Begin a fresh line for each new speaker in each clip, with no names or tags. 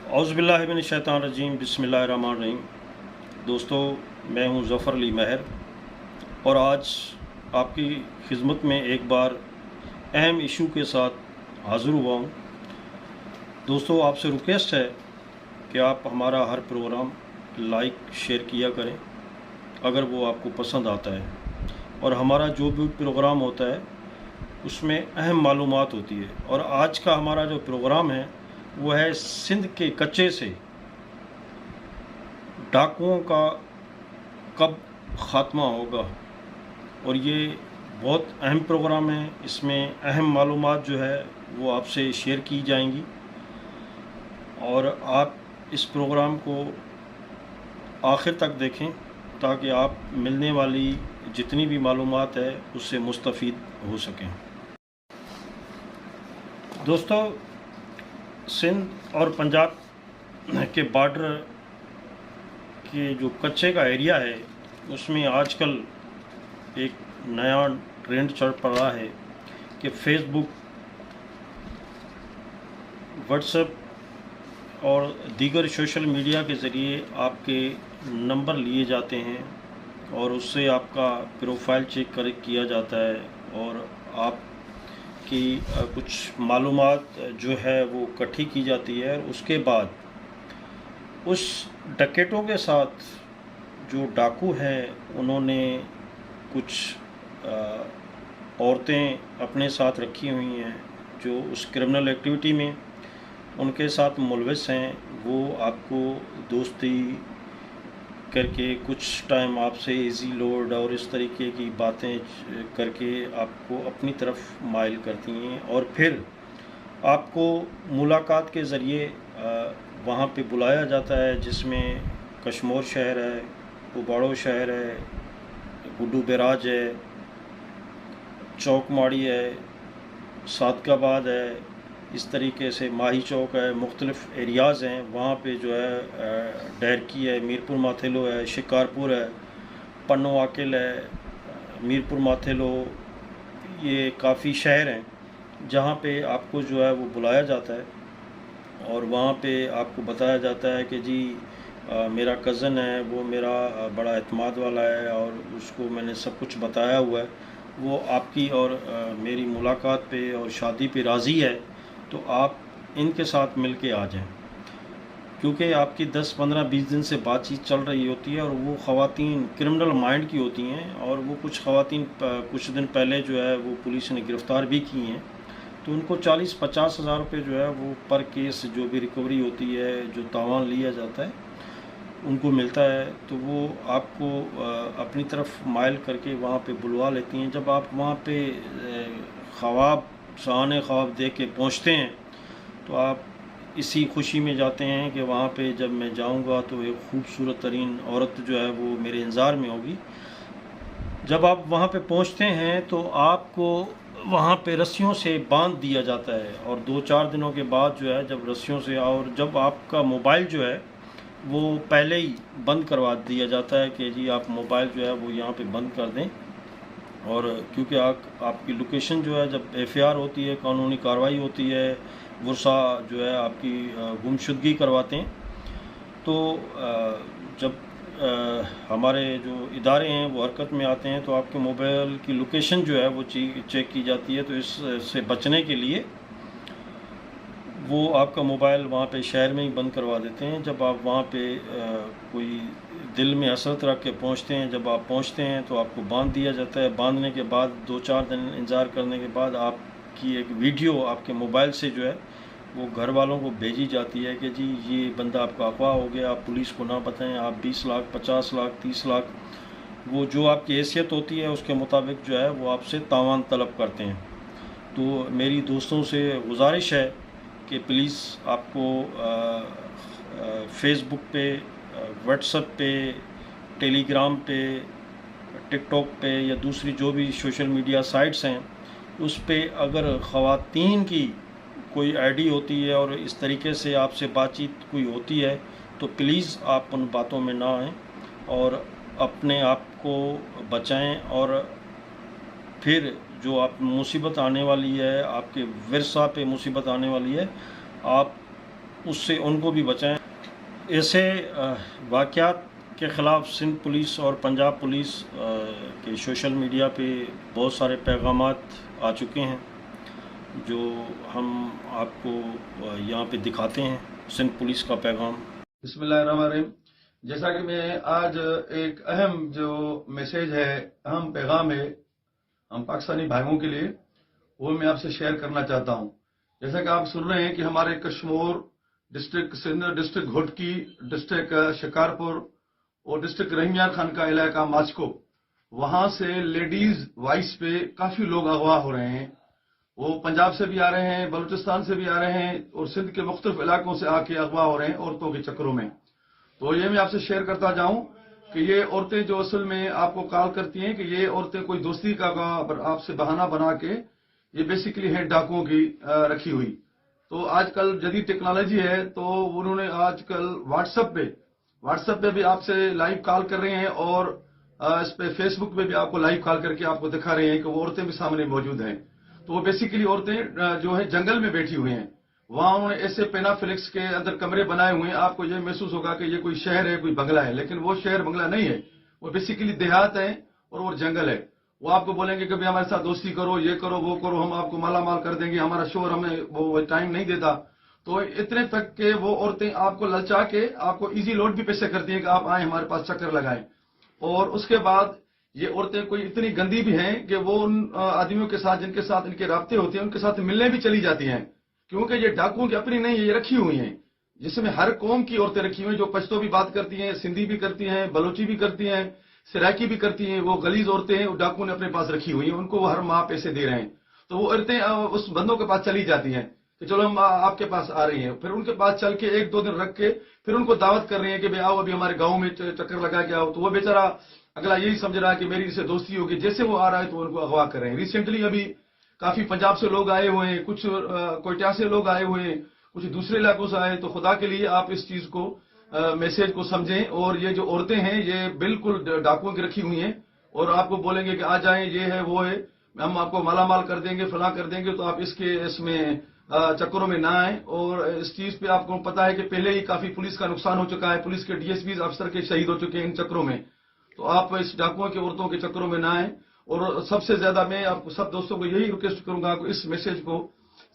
औज़ुबिल्लाहिमिनश्शैतानिर्रजीम बिस्मिल्लाहिर्रहमानिर्रहीम। दोस्तों, मैं हूं ज़फ़र अली महर और आज आपकी खिदमत में एक बार अहम इशू के साथ हाज़िर हुआ हूं। दोस्तों, आपसे रिक्वेस्ट है कि आप हमारा हर प्रोग्राम लाइक शेयर किया करें अगर वो आपको पसंद आता है, और हमारा जो भी प्रोग्राम होता है उसमें अहम मालूमात होती है। और आज का हमारा जो प्रोग्राम है वो है सिंध के कच्चे से डाकुओं का कब ख़ात्मा होगा। और ये बहुत अहम प्रोग्राम है, इसमें अहम मालूमात जो है वो आपसे शेयर की जाएंगी और आप इस प्रोग्राम को आखिर तक देखें ताकि आप मिलने वाली जितनी भी मालूमात है उससे मुस्तफ़ीद हो सकें। दोस्तों, सिंध और पंजाब के बॉर्डर के जो कच्चे का एरिया है उसमें आजकल एक नया ट्रेंड चल पड़ा है कि फेसबुक, व्हाट्सएप और दीगर सोशल मीडिया के ज़रिए आपके नंबर लिए जाते हैं और उससे आपका प्रोफाइल चेक किया जाता है और आपकी कुछ मालूमात जो है वो इकट्ठी की जाती है। और उसके बाद उस डकैतों के साथ जो डाकू हैं उन्होंने कुछ औरतें अपने साथ रखी हुई हैं जो उस क्रिमिनल एक्टिविटी में उनके साथ मुलविस हैं। वो आपको दोस्ती करके कुछ टाइम आपसे इजी लोड और इस तरीके की बातें करके आपको अपनी तरफ माइल करती हैं और फिर आपको मुलाकात के ज़रिए वहाँ पे बुलाया जाता है, जिसमें कश्मोर शहर है, उबाड़ो शहर है, गुड्डू बैराज है, चौकमाड़ी है, सादकाबाद है, इस तरीके से माही चौक है, मुख्तलिफ़ एरियाज़ हैं। वहाँ पे जो है डैरकी है, मीरपुर माथेलो है, शिकारपुर है, पन्नो आकिल है, मीरपुर माथेलो, ये काफ़ी शहर हैं जहाँ पे आपको जो है वो बुलाया जाता है और वहाँ पे आपको बताया जाता है कि जी मेरा कज़न है, वो मेरा बड़ा एतमाद वाला है और उसको मैंने सब कुछ बताया हुआ है, वो आपकी और मेरी मुलाकात पे और शादी पे राज़ी है, तो आप इनके साथ मिल के आ जाएँ। क्योंकि आपकी 10, 15, 20 दिन से बातचीत चल रही होती है और वो ख़वातीन क्रिमिनल माइंड की होती हैं और वो कुछ ख़वातीन कुछ दिन पहले जो है वो पुलिस ने गिरफ़्तार भी की हैं। तो उनको 40-50 हज़ार रुपये जो है वो पर केस जो भी रिकवरी होती है, जो तावान लिया जाता है, उनको मिलता है। तो वो आपको अपनी तरफ माइल करके वहाँ पे बुलवा लेती हैं। जब आप वहाँ पे ख्वाब सहाने ख्वाब देख के पहुँचते हैं तो आप इसी खुशी में जाते हैं कि वहाँ पे जब मैं जाऊँगा तो एक ख़ूबसूरत तरीन औरत जो है वो मेरे इंतज़ार में होगी। जब आप वहाँ पे पहुँचते हैं तो आपको वहाँ पे रस्सियों से बांध दिया जाता है और 2-4 दिनों के बाद जो है जब रस्सियों से, और जब आपका मोबाइल जो है वो पहले ही बंद करवा दिया जाता है कि जी आप मोबाइल जो है वो यहाँ पे बंद कर दें। और क्योंकि आपकी लोकेशन जो है, जब एफआईआर होती है, कानूनी कार्रवाई होती है, वर्षा जो है आपकी गुमशुदगी करवाते हैं, तो जब हमारे जो इदारे हैं वो हरकत में आते हैं तो आपके मोबाइल की लोकेशन जो है वो चेक की जाती है। तो इससे बचने के लिए वो आपका मोबाइल वहाँ पे शहर में ही बंद करवा देते हैं। जब आप वहाँ पे कोई दिल में हसरत रख के पहुँचते हैं, जब आप पहुँचते हैं तो आपको बांध दिया जाता है। बांधने के बाद 2-4 दिन इंतज़ार करने के बाद आपकी एक वीडियो आपके मोबाइल से जो है वो घर वालों को भेजी जाती है कि जी ये बंदा आपका अगवा हो गया, आप पुलिस को ना बताएं, आप 20 लाख, 50 लाख, 30 लाख, वो जो आपकी हैसियत होती है उसके मुताबिक जो है वो आपसे तावान तलब करते हैं। तो मेरी दोस्तों से गुजारिश है कि प्लीज़ आपको फेसबुक पे, व्हाट्सएप पे, टेलीग्राम पे, टिकटॉक पे या दूसरी जो भी सोशल मीडिया साइट्स हैं उस पे अगर ख़वातीन की कोई आईडी होती है और इस तरीके से आपसे बातचीत कोई होती है तो प्लीज़ आप उन बातों में ना आएँ और अपने आप को बचाएं। और फिर जो आप मुसीबत आने वाली है, आपके विरसा पे मुसीबत आने वाली है, आप उससे उनको भी बचाएं। ऐसे वाक़यात के ख़िलाफ़ सिंध पुलिस और पंजाब पुलिस के सोशल मीडिया पे बहुत सारे पैगामात आ चुके हैं, जो हम आपको यहाँ पे दिखाते हैं। सिंध पुलिस का पैगाम।
बिस्मिल्लाहिर्रहमानिर्रहीम। जैसा कि मैं आज एक अहम जो मैसेज है, अहम पैगाम है हम पाकिस्तानी भाइयों के लिए, वो मैं आपसे शेयर करना चाहता हूँ। जैसा कि आप सुन रहे हैं कि हमारे Kashmir district Sindh, district Ghotki, district Shikarpur और डिस्ट्रिक्ट रहीमिया खान का इलाका माचको, वहां से लेडीज वाइस पे काफी लोग अगवा हो रहे हैं। वो पंजाब से भी आ रहे हैं, बलूचिस्तान से भी आ रहे हैं और सिंध के मुख्तलिफ इलाकों से आके अगवा हो रहे हैं औरतों के चक्करों में। तो ये मैं आपसे शेयर करता जाऊं कि ये औरतें जो असल में आपको कॉल करती हैं कि ये औरतें कोई दोस्ती का आपसे बहाना बना के ये बेसिकली है डाकुओं की रखी हुई। तो आजकल जदीद टेक्नोलॉजी है, तो उन्होंने आजकल व्हाट्सएप पे भी आपसे लाइव कॉल कर रहे हैं और इस पे फेसबुक पे भी आपको लाइव कॉल करके आपको दिखा रहे हैं कि वो औरतें भी सामने मौजूद हैं। तो वो बेसिकली औरतें जो है जंगल में बैठी हुई हैं। वहां उन्होंने ऐसे पेनाफिलिक्स के अंदर कमरे बनाए हुए हैं, आपको ये महसूस होगा कि ये कोई शहर है, कोई बंगला है, लेकिन वो शहर बंगला नहीं है। वो बेसिकली देहात है और वो जंगल है। वो आपको बोलेंगे कि भाई हमारे साथ दोस्ती करो, ये करो, वो करो, हम आपको माला माल कर देंगे, हमारा शोर हमें वो टाइम नहीं देता। तो इतने तक के वो औरतें आपको ललचा के आपको इजी लोड भी पैसे करती हैं कि आप आए हमारे पास चक्कर लगाएं। और उसके बाद ये औरतें कोई इतनी गंदी भी हैं कि वो उन आदमियों के साथ जिनके साथ इनके राब्ते होते हैं उनके साथ मिलने भी चली जाती हैं, क्योंकि ये डाकुओं की अपनी नहीं है, ये रखी हुई हैं, जिसमें हर कौम की औरतें रखी हुई हैं, जो पश्तो भी बात करती हैं, सिंधी भी करती हैं, बलोची भी करती हैं, सराइकी भी करती हैं। वो गलीज औरतें हैं, डाकुओं ने अपने पास रखी हुई हैं, उनको वो हर माह पैसे दे रहे हैं। तो वो औरतें उस बंदों के पास चली जाती हैं कि चलो हम आपके पास आ रही हैं। फिर उनके पास चल के एक दो दिन रख के फिर उनको दावत कर रही है कि भाई आओ अभी हमारे गाँव में चक्कर लगा के आओ। तो वो बेचारा अगला यही समझ रहा है कि मेरी इससे दोस्ती होगी, जैसे वो आ रहा है तो उनको अगवा कर रहे हैं। रिसेंटली अभी काफी पंजाब से लोग आए हुए हैं, कुछ कोयटा से लोग आए हुए हैं, कुछ दूसरे इलाकों से आए। तो खुदा के लिए आप इस चीज को मैसेज को समझें। और ये जो औरतें हैं ये बिल्कुल डाकुओं की रखी हुई हैं और आपको बोलेंगे कि आ जाएं, ये है वो है, हम आपको मालामाल कर देंगे, फला कर देंगे। तो आप इसमें चक्करों में ना आए। और इस चीज पे आपको पता है कि पहले ही काफी पुलिस का नुकसान हो चुका है, पुलिस के डीएसपी अफसर के शहीद हो चुके हैं इन चक्करों में। तो आप इस डाकुओं की औरतों के चक्करों में ना आए। और सबसे ज्यादा मैं आपको सब दोस्तों को यही रिक्वेस्ट करूंगा कि इस मैसेज को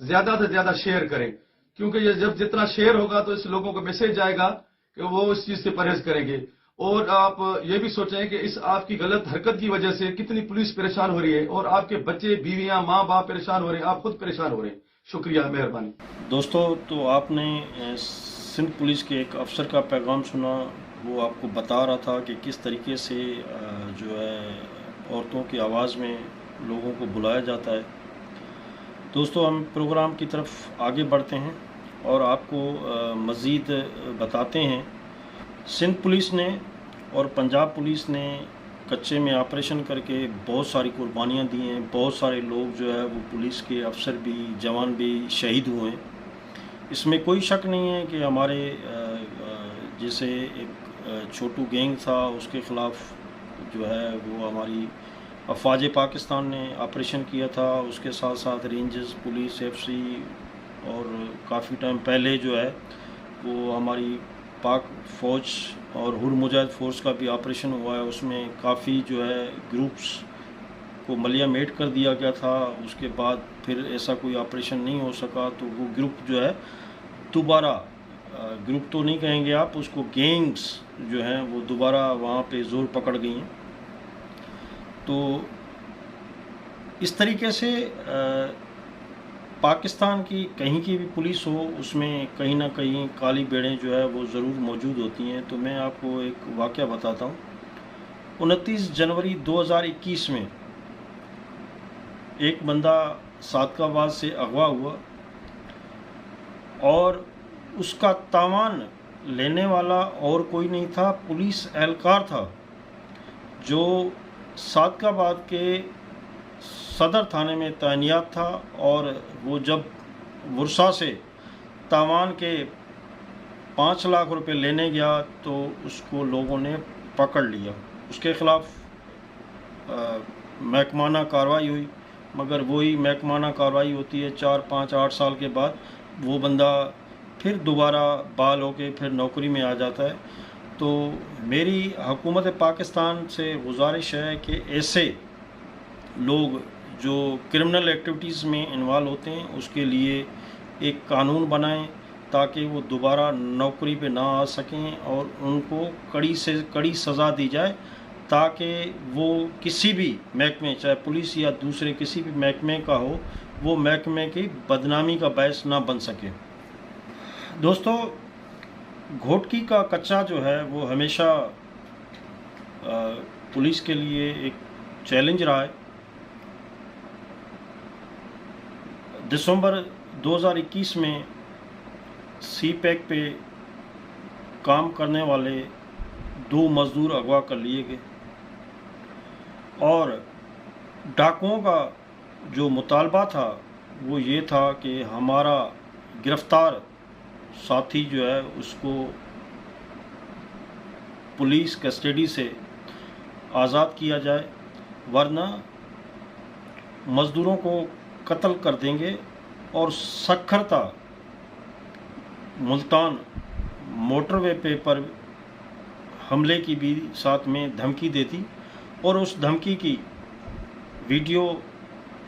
ज्यादा से ज्यादा शेयर करें, क्योंकि ये जब जितना शेयर होगा तो इस लोगों को मैसेज जाएगा कि वो इस चीज से परहेज करेंगे। और आप ये भी सोचें कि इस आपकी गलत हरकत की वजह से कितनी पुलिस परेशान हो रही है और आपके बच्चे, बीवियां, माँ बाप परेशान हो रहे हैं, आप खुद परेशान हो रहे हैं। शुक्रिया, मेहरबानी।
दोस्तों, तो आपने सिंध पुलिस के एक अफसर का पैगाम सुना। वो आपको बता रहा था कि किस तरीके से जो है औरतों की आवाज़ में लोगों को बुलाया जाता है। दोस्तों, हम प्रोग्राम की तरफ आगे बढ़ते हैं और आपको मज़ीद बताते हैं। सिंध पुलिस ने और पंजाब पुलिस ने कच्चे में ऑपरेशन करके बहुत सारी कुर्बानियाँ दी हैं। बहुत सारे लोग जो है वो पुलिस के अफसर भी, जवान भी शहीद हुए हैं। इसमें कोई शक नहीं है कि हमारे जैसे एक छोटू गैंग था, उसके ख़िलाफ़ जो है वो हमारी अफवाज पाकिस्तान ने ऑपरेशन किया था। उसके साथ साथ रेंजर्स, पुलिस, एफसी और काफ़ी टाइम पहले जो है वो हमारी पाक फ़ौज और हुर मुजाहिद फ़ोर्स का भी ऑपरेशन हुआ है। उसमें काफ़ी जो है ग्रुप्स को मलियामेट कर दिया गया था। उसके बाद फिर ऐसा कोई ऑपरेशन नहीं हो सका, तो वो ग्रुप जो है दोबारा, ग्रुप तो नहीं कहेंगे आप उसको, गैंग्स जो हैं वो दोबारा वहाँ पे ज़ोर पकड़ गई हैं। तो इस तरीके से पाकिस्तान की कहीं की भी पुलिस हो, उसमें कहीं ना कहीं काली बेड़ें जो है वो ज़रूर मौजूद होती हैं। तो मैं आपको एक वाक़या बताता हूँ। 29 जनवरी 2021 में एक बंदा सादकाबाद से अगवा हुआ और उसका तावान लेने वाला और कोई नहीं था, पुलिस एहलकार था जो सादकाबाद के सदर थाने में तैनात था। और वो जब वर्षा से तावान के 5 लाख रुपए लेने गया तो उसको लोगों ने पकड़ लिया। उसके ख़िलाफ़ महकमाना कार्रवाई हुई, मगर वही महकमाना कार्रवाई होती है 4, 5, 8 साल के बाद वो बंदा फिर दोबारा बाल होके फिर नौकरी में आ जाता है। तो मेरी हुकूमत पाकिस्तान से गुजारिश है कि ऐसे लोग जो क्रिमिनल एक्टिविटीज़ में इन्वॉल्व होते हैं उसके लिए एक कानून बनाएं ताकि वो दोबारा नौकरी पे ना आ सकें और उनको कड़ी से कड़ी सज़ा दी जाए, ताकि वो किसी भी महकमे, चाहे पुलिस या दूसरे किसी भी महकमे का हो, वो महकमे की बदनामी का बायस ना बन सके। दोस्तों, घोटकी का कच्चा जो है वो हमेशा पुलिस के लिए एक चैलेंज रहा है। दिसंबर 2021 में सी-पैक पे काम करने वाले 2 मज़दूर अगवा कर लिए गए और डाकुओं का जो मुतालबा था वो ये था कि हमारा गिरफ्तार साथी जो है उसको पुलिस कस्टडी से आज़ाद किया जाए, वरना मज़दूरों को कत्ल कर देंगे। और सखरता मुल्तान मोटरवे पे पर हमले की भी साथ में धमकी देती और उस धमकी की वीडियो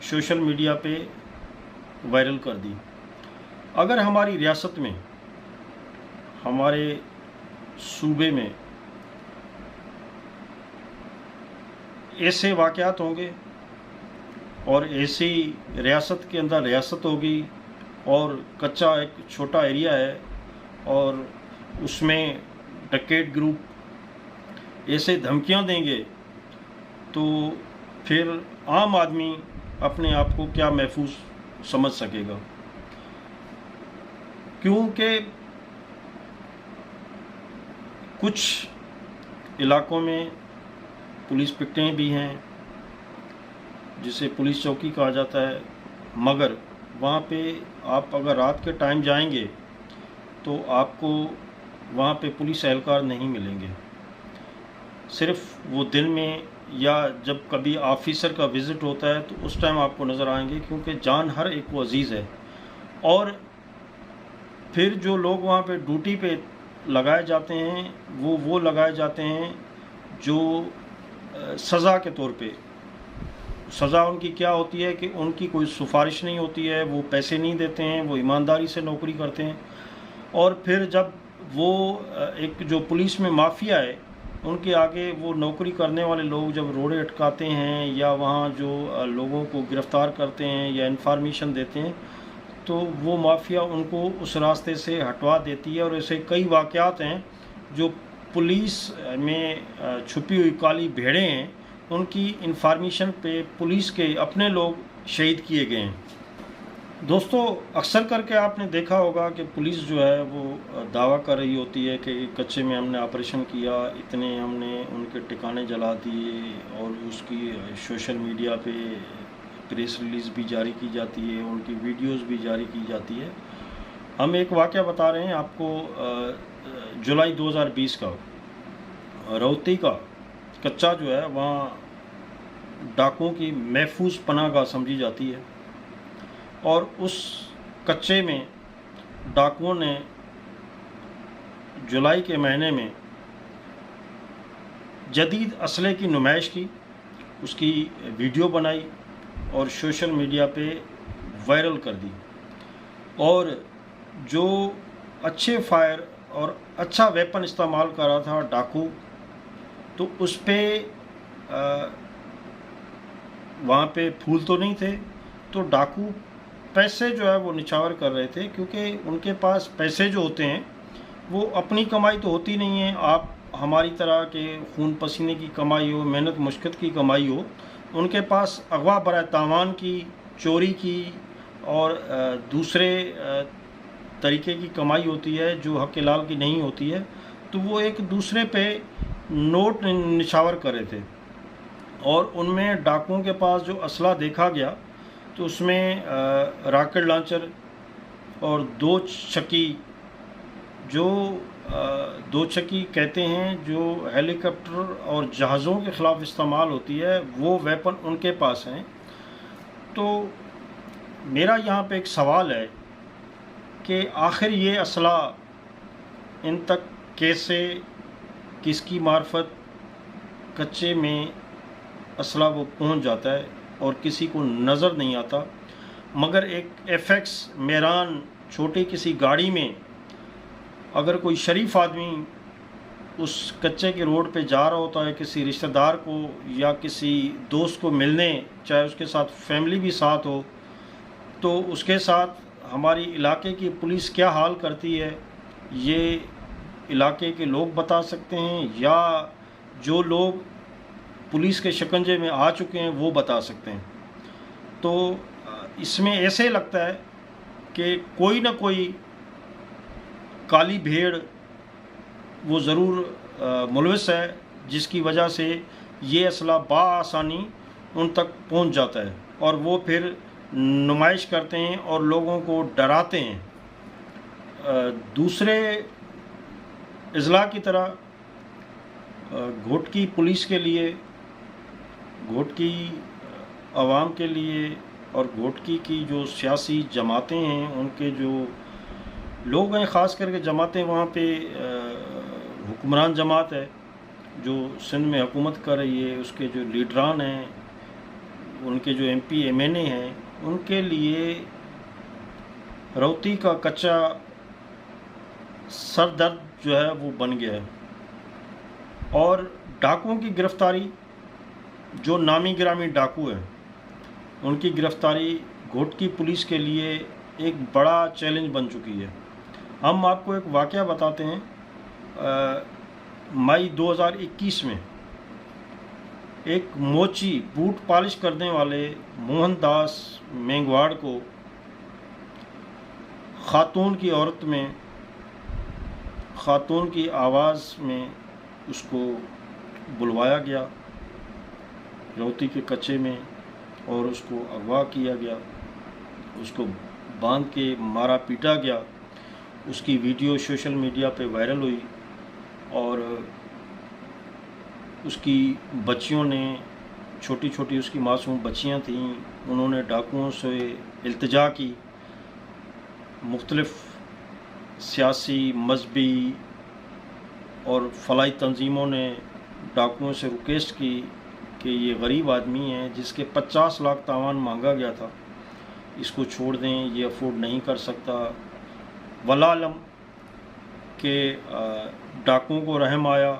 सोशल मीडिया पे वायरल कर दी। अगर हमारी रियासत में, हमारे सूबे में ऐसे वाक़यात होंगे और ऐसी रियासत के अंदर रियासत होगी और कच्चा एक छोटा एरिया है और उसमें डकैत ग्रुप ऐसे धमकियां देंगे, तो फिर आम आदमी अपने आप को क्या महफूज समझ सकेगा। क्योंकि कुछ इलाकों में पुलिस पिकेटें भी हैं जिसे पुलिस चौकी कहा जाता है, मगर वहाँ पे आप अगर रात के टाइम जाएंगे तो आपको वहाँ पे पुलिस एहलकार नहीं मिलेंगे। सिर्फ वो दिन में या जब कभी ऑफिसर का विज़िट होता है तो उस टाइम आपको नज़र आएंगे, क्योंकि जान हर एक को अजीज़ है। और फिर जो लोग वहाँ पे ड्यूटी पे लगाए जाते हैं वो लगाए जाते हैं जो सज़ा के तौर पे। सज़ा उनकी क्या होती है कि उनकी कोई सिफारिश नहीं होती है, वो पैसे नहीं देते हैं, वो ईमानदारी से नौकरी करते हैं। और फिर जब वो एक जो पुलिस में माफिया है उनके आगे वो नौकरी करने वाले लोग जब रोड़े अटकाते हैं या वहाँ जो लोगों को गिरफ़्तार करते हैं या इन्फॉर्मेशन देते हैं, तो वो माफिया उनको उस रास्ते से हटवा देती है। और ऐसे कई वाक़यात हैं जो पुलिस में छुपी हुई काली भेड़ें हैं, उनकी इन्फॉर्मेशन पे पुलिस के अपने लोग शहीद किए गए हैं। दोस्तों, अक्सर करके आपने देखा होगा कि पुलिस जो है वो दावा कर रही होती है कि कच्चे में हमने ऑपरेशन किया, इतने हमने उनके ठिकाने जला दिए, और उसकी सोशल मीडिया पे प्रेस रिलीज़ भी जारी की जाती है, उनकी वीडियोस भी जारी की जाती है। हम एक वाक़या बता रहे हैं आपको। जुलाई 2020 का रौती का कच्चा जो है वहाँ डाकुओं की महफूज पनाहगाह समझी जाती है, और उस कच्चे में डाकुओं ने जुलाई के महीने में जदीद असले की नुमाइश की, उसकी वीडियो बनाई और सोशल मीडिया पे वायरल कर दी। और जो अच्छे फायर और अच्छा वेपन इस्तेमाल कर रहा था डाकू, तो उस पर वहाँ पे फूल तो नहीं थे, तो डाकू पैसे जो है वो निछावर कर रहे थे, क्योंकि उनके पास पैसे जो होते हैं वो अपनी कमाई तो होती नहीं है। आप हमारी तरह के खून पसीने की कमाई हो, मेहनत मुश्किल की कमाई हो, उनके पास अगवा बराए तावान की, चोरी की और दूसरे तरीके की कमाई होती है जो हक़ लाल की नहीं होती है। तो वो एक दूसरे पे नोट निछावर कर रहे थे, और उनमें डाकुओं के पास जो असला देखा गया तो उसमें रॉकेट लॉन्चर और 2 चक्की, जो 2 चक्की कहते हैं जो हेलीकॉप्टर और जहाज़ों के ख़िलाफ़ इस्तेमाल होती है, वो वेपन उनके पास हैं। तो मेरा यहाँ पे एक सवाल है कि आखिर ये असला इन तक कैसे, किसकी मार्फत कच्चे में असला वो पहुंच जाता है और किसी को नज़र नहीं आता। मगर एक FX मेरान छोटी किसी गाड़ी में अगर कोई शरीफ आदमी उस कच्चे के रोड पे जा रहा होता है किसी रिश्तेदार को या किसी दोस्त को मिलने, चाहे उसके साथ फैमिली भी साथ हो, तो उसके साथ हमारी इलाके की पुलिस क्या हाल करती है ये इलाके के लोग बता सकते हैं, या जो लोग पुलिस के शिकंजे में आ चुके हैं वो बता सकते हैं। तो इसमें ऐसे लगता है कि कोई ना कोई काली भेड़ वो ज़रूर मुलविस है, जिसकी वजह से ये असला बाआसानी उन तक पहुंच जाता है और वो फिर नुमाइश करते हैं और लोगों को डराते हैं। दूसरे अजला की तरह घोटकी पुलिस के लिए, घोटकी आवाम के लिए और घोटकी की जो सियासी जमातें हैं, उनके जो लोग हैं, ख़ास करके जमातें, वहाँ पे हुक्मरान जमात है जो सिंध में हुकूमत कर रही है, उसके जो लीडरान हैं, उनके जो MP MNA हैं, उनके लिए रौती का कच्चा सरदर्द जो है वो बन गया है। और डाकुओं की गिरफ्तारी, जो नामी गिरामी डाकू हैं, उनकी गिरफ्तारी घोटकी पुलिस के लिए एक बड़ा चैलेंज बन चुकी है। हम आपको एक वाक़या बताते हैं। मई 2021 में एक मोची बूट पॉलिश करने वाले मोहनदास मेंगवाड़ को खातून की औरत में, खातून की आवाज़ में उसको बुलवाया गया रौती के कच्चे में और उसको अगवा किया गया, उसको बांध के मारा पीटा गया। उसकी वीडियो सोशल मीडिया पे वायरल हुई और उसकी बच्चियों ने, छोटी छोटी उसकी मासूम बच्चियां थीं, उन्होंने डाकुओं से इल्तिजा की। मुख्तलिफ़ सियासी, मजहबी और फलाई तंजीमों ने डाकुओं से रिक्वेस्ट की कि ये गरीब आदमी है जिसके 50 लाख तावान मांगा गया था, इसको छोड़ दें, ये अफोर्ड नहीं कर सकता। वलालम के डाकुओं को रहम आया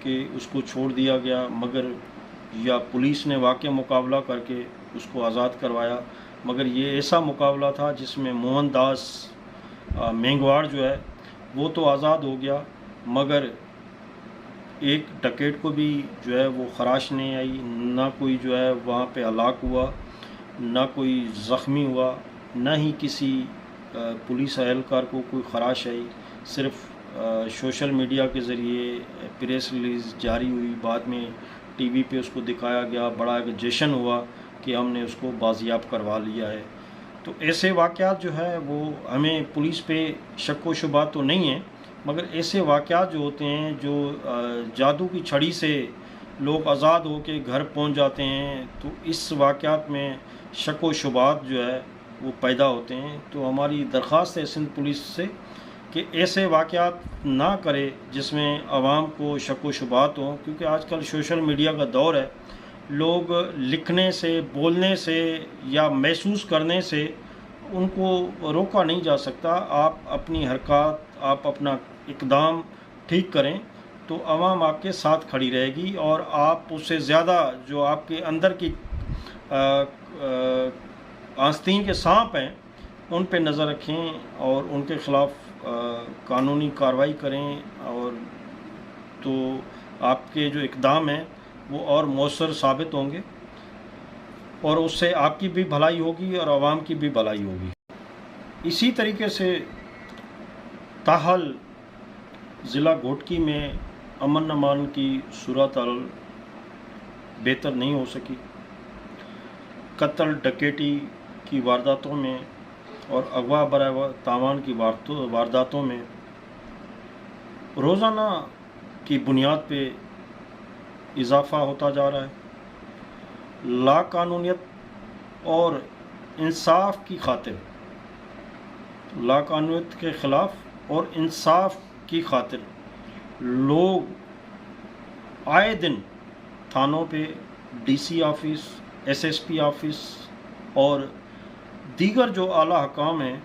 कि उसको छोड़ दिया गया, मगर या पुलिस ने वाक़ई मुकाबला करके उसको आज़ाद करवाया। मगर ये ऐसा मुकाबला था जिसमें मोहनदास मेंगवाड़ जो है वो तो आज़ाद हो गया, मगर एक डकैत को भी जो है वो खराश नहीं आई, ना कोई जो है वहाँ पे हलाक हुआ, ना कोई ज़ख्मी हुआ, ना ही किसी पुलिस एहलकार को कोई खराश आई। सिर्फ सोशल मीडिया के ज़रिए प्रेस रिलीज़ जारी हुई, बाद में TV पे उसको दिखाया गया, बड़ा एक जश्न हुआ कि हमने उसको बाजियाब करवा लिया है। तो ऐसे वाक़यात जो है वो हमें पुलिस पे शक व शुबा तो नहीं है, मगर ऐसे वाक़यात जो होते हैं, जो जादू की छड़ी से लोग आज़ाद होकर घर पहुंच जाते हैं, तो इस वाक़यात में शक व शुबात जो है वो पैदा होते हैं। तो हमारी दरख्वास्त है सिंध पुलिस से कि ऐसे वाक़यात ना करे जिसमें आवाम को शक व शुबात हों, क्योंकि आजकल सोशल मीडिया का दौर है। लोग लिखने से, बोलने से या महसूस करने से उनको रोका नहीं जा सकता। आप अपनी हरकत, आप अपना इक़दाम ठीक करें तो आवाम आपके साथ खड़ी रहेगी, और आप उससे ज़्यादा जो आपके अंदर की आस्तीन के सांप हैं उन पे नज़र रखें और उनके ख़िलाफ़ कानूनी कार्रवाई करें, और तो आपके जो इक़दाम हैं वो और मौसर साबित होंगे और उससे आपकी भी भलाई होगी और आवाम की भी भलाई होगी। इसी तरीके से ताहल ज़िला घोटकी में अमन अमान की सूरत बेहतर नहीं हो सकी। कत्ल, डकैती की वारदातों में और अगवा बराए तावान की वारदातों में रोज़ाना की बुनियाद पे इजाफ़ा होता जा रहा है। लाकानूनियत और इंसाफ की खातिर लाकानूनियत के ख़िलाफ़ और इंसाफ की खातिर लोग आए दिन थानों पे, डीसी ऑफिस, एसएसपी ऑफिस और दीगर जो आला हकाम हैं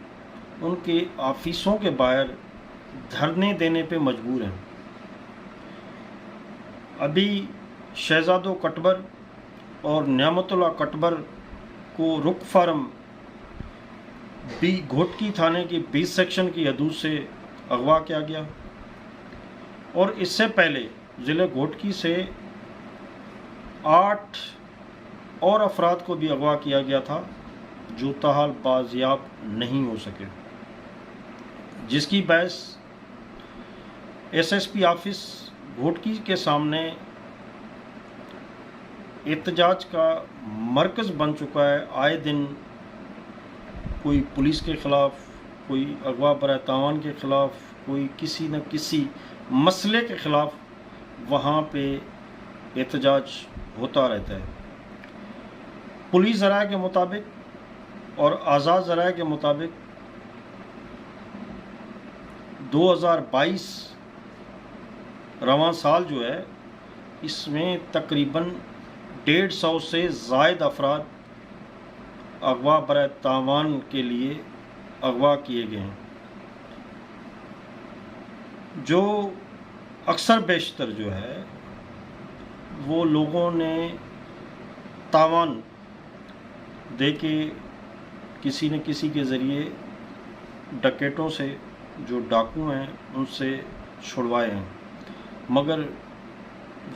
उनके ऑफिसों के बाहर धरने देने पे मजबूर हैं। अभी शहजादो कटबर और नियामतुल्लाह कटबर को रुक फार्म घोटकी थाने की 20 सेक्शन की हदूद से अगवा किया गया और इससे पहले ज़िले घोटकी से 8 और अफराद को भी अगवा किया गया था जो ताहाल बाजियाब नहीं हो सके, जिसकी बहस एसएसपी ऑफिस घोटकी के सामने एहतजाज का मरकज़ बन चुका है। आए दिन कोई पुलिस के ख़िलाफ़, कोई अगवा बराए तावान के ख़िलाफ़, कोई किसी न किसी मसले के ख़िलाफ़ वहाँ पे एहतजाज होता रहता है। पुलिस ज़राए के मुताबिक और आज़ाद ज़राए के मुताबिक 2022 रवां साल जो है इसमें तकरीबन 150 से ज़ायद अफराद अगवा बराए तावान के लिए अगवा किए गए हैं, जो अक्सर बेशतर जो है वो लोगों ने तावान दे के किसी न किसी के ज़रिए डकैतों से, जो डाकू हैं, उनसे छुड़वाए हैं। मगर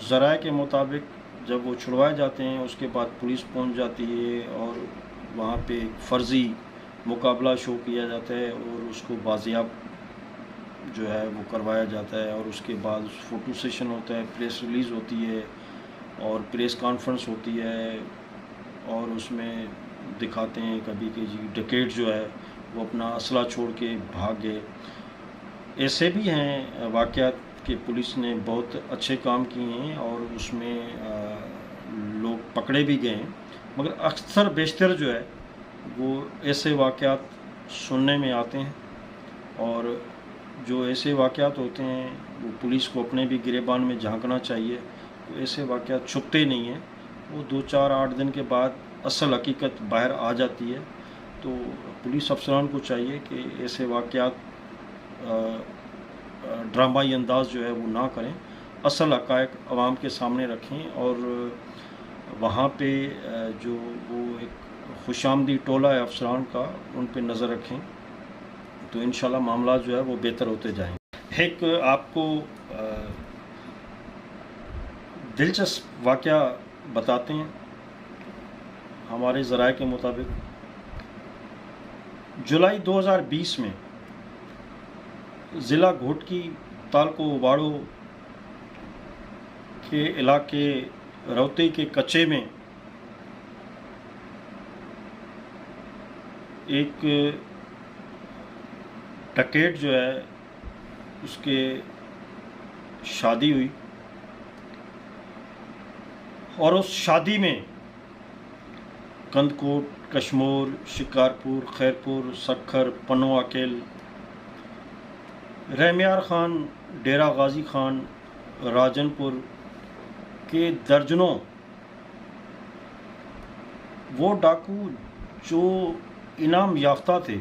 ज़राए के मुताबिक जब वो छुड़वाए जाते हैं उसके बाद पुलिस पहुंच जाती है और वहाँ पे फ़र्ज़ी मुकाबला शो किया जाता है और उसको बाजियाब जो है वो करवाया जाता है और उसके बाद फ़ोटो सेशन होता है, प्रेस रिलीज़ होती है और प्रेस कॉन्फ्रेंस होती है और उसमें दिखाते हैं कभी कि जी डकैत जो है वो अपना असला छोड़ के भाग गए। ऐसे भी हैं वाक़यात कि पुलिस ने बहुत अच्छे काम किए हैं और उसमें लोग पकड़े भी गए हैं, मगर अक्सर बेशतर जो है वो ऐसे वाक़यात सुनने में आते हैं और जो ऐसे वाक़यात होते हैं वो पुलिस को अपने भी गिरेबान में झांकना चाहिए। तो ऐसे वाक़यात छुपते नहीं हैं, वो 2-4-8 दिन के बाद असल हकीकत बाहर आ जाती है। तो पुलिस अफसरान को चाहिए कि ऐसे वाक़यात ड्रामाई अंदाज जो है वो ना करें, असल हक़ाइक़ अवाम के सामने रखें और वहाँ पे जो वो एक खुशामदी टोला है अफसरान का, उन पे नज़र रखें तो इंशाल्लाह मामला जो है वो बेहतर होते जाएंगे। एक आपको दिलचस्प वाक़या बताते हैं। हमारे ज़राए के मुताबिक जुलाई 2020 में ज़िला घोटकी तालको वाड़ो के इलाके रौते के कच्चे में एक डकैत जो है उसके शादी हुई और उस शादी में कंदकोट, कशमोर, शिकारपुर, खैरपुर, सखर, पनो अकेल, रहमियार खान, डेरा गाजी खान, राजनपुर के दर्जनों वो डाकू जो इनाम याफ्ता थे,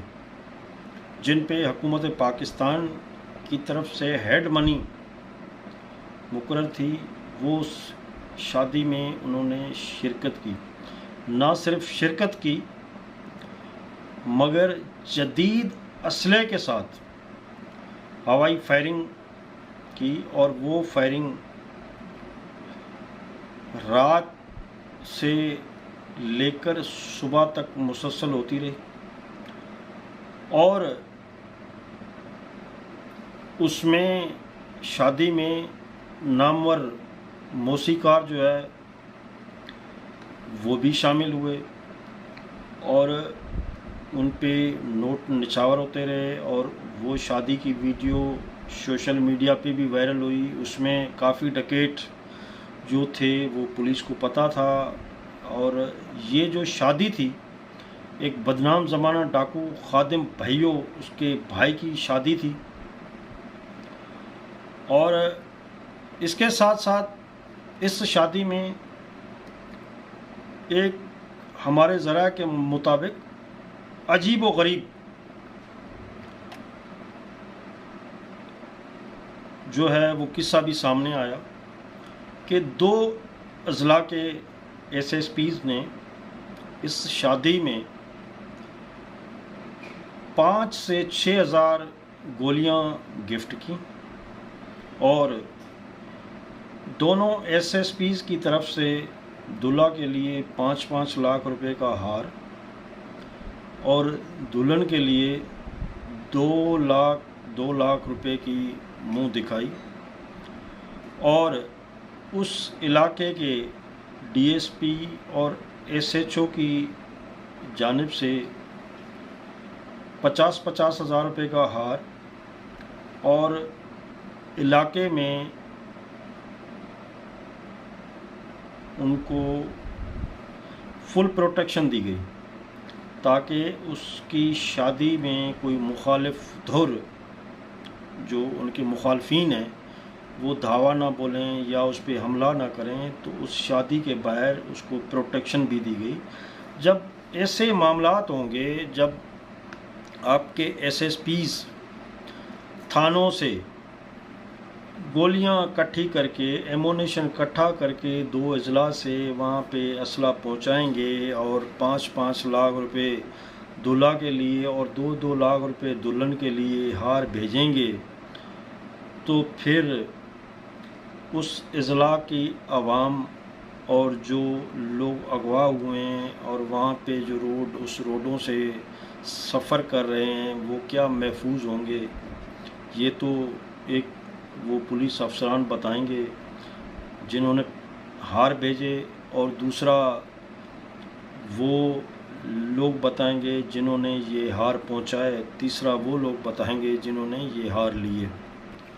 जिन पे हुकूमत पाकिस्तान की तरफ से हेड मनी मुकर्रर थी, वो उस शादी में उन्होंने शिरकत की। ना सिर्फ शिरकत की मगर जदीद असले के साथ हवाई फायरिंग की और वो फायरिंग रात से लेकर सुबह तक मुसलसल होती रही और उसमें शादी में नामवर मौसीकार जो है वो भी शामिल हुए और उन पे नोट निछावर होते रहे और वो शादी की वीडियो सोशल मीडिया पे भी वायरल हुई। उसमें काफ़ी डकैत जो थे वो पुलिस को पता था और ये जो शादी थी एक बदनाम ज़माना डाकू खादिम भाइयों उसके भाई की शादी थी, और इसके साथ साथ इस शादी में एक हमारे ज़रा के मुताबिक अजीब व गरीब जो है वो किस्सा भी सामने आया कि 2 अजला के SSPs ने इस शादी में 5 से 6 हज़ार गोलियां गिफ्ट की, और दोनों SSPs की तरफ से दूल्हा के लिए 5-5 लाख रुपए का हार और दुल्हन के लिए 2 लाख रुपए की मुंह दिखाई, और उस इलाके के DSP और SHO की जानिब से 50-50 हज़ार रुपये का हार, और इलाके में उनको फुल प्रोटेक्शन दी गई ताकि उसकी शादी में कोई मुखालिफ धुर जो उनके मुखालफीन हैं वो धावा ना बोलें या उस पर हमला ना करें, तो उस शादी के बाहर उसको प्रोटेक्शन भी दी गई। जब ऐसे मामलात होंगे, जब आपके SSPs थानों से गोलियां इकट्ठी करके, एमोनेशन इकट्ठा करके 2 अजला से वहाँ पे असला पहुँचाएंगे और 5-5 लाख रुपए दूल्हा के लिए और 2-2 लाख रुपए दुल्हन के लिए हार भेजेंगे, तो फिर उस अजला की आवाम और जो लोग अगवा हुए हैं और वहाँ पे जो उस रोडों से सफ़र कर रहे हैं वो क्या महफूज होंगे, ये तो एक वो पुलिस अफसरान बताएंगे जिन्होंने हार भेजे, और दूसरा वो लोग बताएंगे जिन्होंने ये हार पहुंचाए, तीसरा वो लोग बताएंगे जिन्होंने ये हार लिए।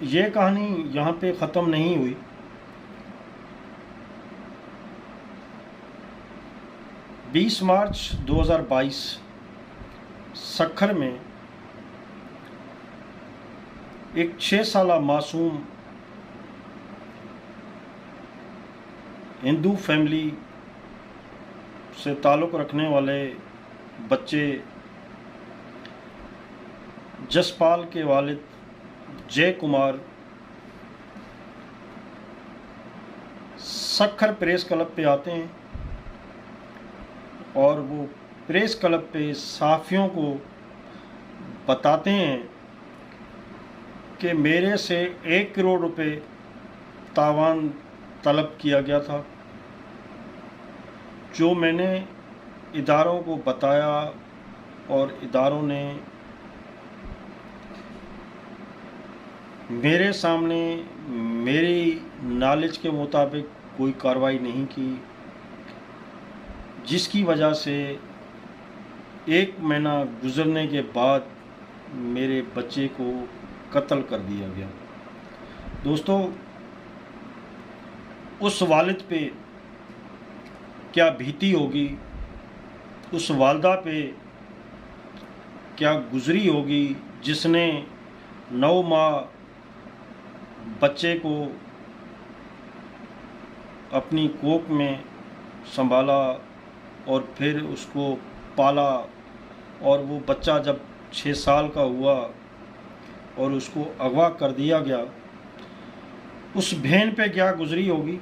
ये कहानी यहाँ पे ख़त्म नहीं हुई। बीस मार्च 2022 सक्खर में एक 6 साला मासूम हिंदू फैमिली से ताल्लुक़ रखने वाले बच्चे जसपाल के वालिद जय कुमार सक्खर प्रेस क्लब पे आते हैं, और वो प्रेस क्लब पे सहाफ़ियों को बताते हैं कि मेरे से 1 करोड़ रुपए तावान तलब किया गया था, जो मैंने इदारों को बताया और इदारों ने मेरे सामने मेरी नॉलेज के मुताबिक कोई कार्रवाई नहीं की, जिसकी वजह से 1 महीना गुजरने के बाद मेरे बच्चे को कत्ल कर दिया गया। दोस्तों, उस वालिद पे क्या बीती होगी, उस वालदा पे क्या गुजरी होगी जिसने 9 माह बच्चे को अपनी कोख में संभाला और फिर उसको पाला, और वो बच्चा जब 6 साल का हुआ और उसको अगवा कर दिया गया, उस बहन पे क्या गुजरी होगी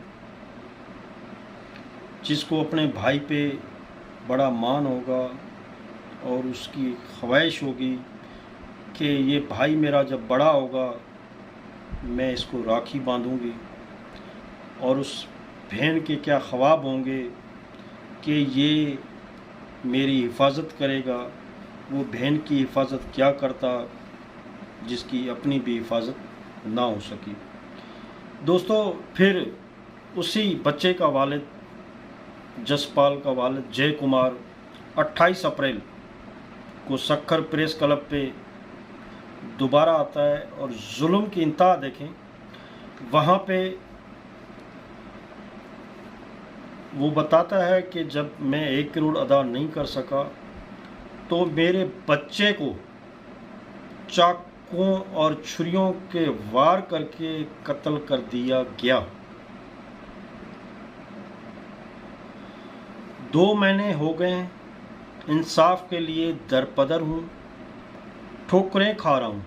जिसको अपने भाई पे बड़ा मान होगा और उसकी ख्वाहिश होगी कि ये भाई मेरा जब बड़ा होगा मैं इसको राखी बांधूंगी, और उस बहन के क्या ख्वाब होंगे कि ये मेरी हिफाजत करेगा। वो बहन की हिफाजत क्या करता जिसकी अपनी भी हिफाजत ना हो सकी। दोस्तों, फिर उसी बच्चे का वालिद जसपाल का वालिद जय कुमार 28 अप्रैल को सक्खर प्रेस क्लब पे दोबारा आता है, और जुल्म की इंतहा देखें। वहाँ पे वो बताता है कि जब मैं 1 करोड़ अदा नहीं कर सका तो मेरे बच्चे को चाकुओं और छुरियों के वार करके कत्ल कर दिया गया। 2 महीने हो गए इंसाफ के लिए दरपदर हूँ, ठोकरें खा रहा हूँ,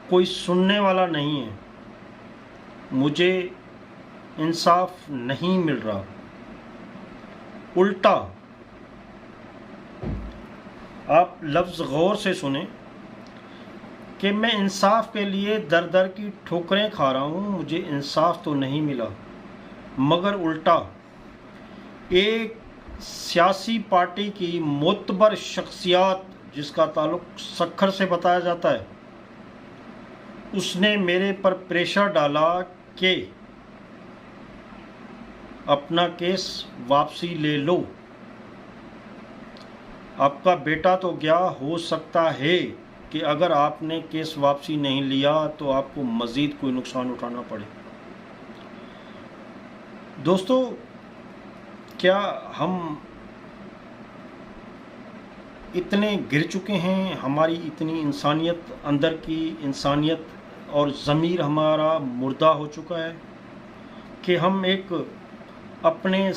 कोई सुनने वाला नहीं है, मुझे इंसाफ नहीं मिल रहा। उल्टा आप लफ्ज़ गौर से सुने कि मैं इंसाफ के लिए दर दर की ठोकरें खा रहा हूँ, मुझे इंसाफ तो नहीं मिला, मगर उल्टा एक सियासी पार्टी की मोतबर शख्सियत जिसका ताल्लुक सक्खर से बताया जाता है, उसने मेरे पर प्रेशर डाला कि अपना केस वापसी ले लो, आपका बेटा तो गया, हो सकता है कि अगर आपने केस वापसी नहीं लिया तो आपको मज़ीद कोई नुकसान उठाना पड़े। दोस्तों, क्या हम इतने गिर चुके हैं, हमारी इतनी इंसानियत, अंदर की इंसानियत और ज़मीर हमारा मुर्दा हो चुका है कि हम एक अपने